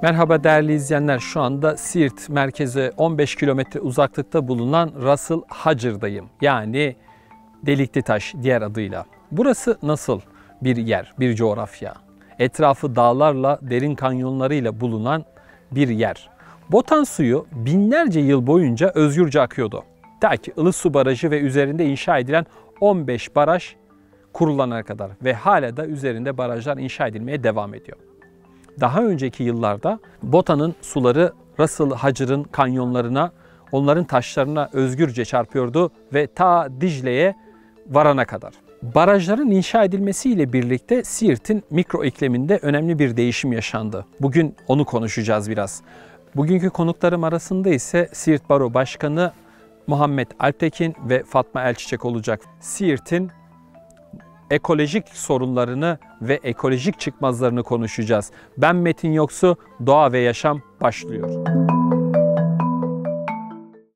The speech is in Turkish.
Merhaba değerli izleyenler, şu anda Siirt merkeze 15 kilometre uzaklıkta bulunan Ras-ı Hacır'dayım. Yani Delikli-Taş diğer adıyla. Burası nasıl bir yer, bir coğrafya? Etrafı dağlarla, derin kanyonlarıyla bulunan bir yer. Botan suyu binlerce yıl boyunca özgürce akıyordu. Ta ki Ilısu Barajı ve üzerinde inşa edilen 15 baraj kurulanana kadar ve hala da üzerinde barajlar inşa edilmeye devam ediyor. Daha önceki yıllarda Botan'ın suları Ras-ı Hacır'ın kanyonlarına, onların taşlarına özgürce çarpıyordu ve ta Dicle'ye varana kadar. Barajların inşa edilmesiyle birlikte Siirt'in mikro ikliminde önemli bir değişim yaşandı. Bugün onu konuşacağız biraz. Bugünkü konuklarım arasında ise Siirt Baro Başkanı Muhammed Alptekin ve Fatma Elçiçek olacak. Siirt'in ekolojik sorunlarını ve ekolojik çıkmazlarını konuşacağız. Ben Metin Yoksu, Doğa ve Yaşam başlıyor.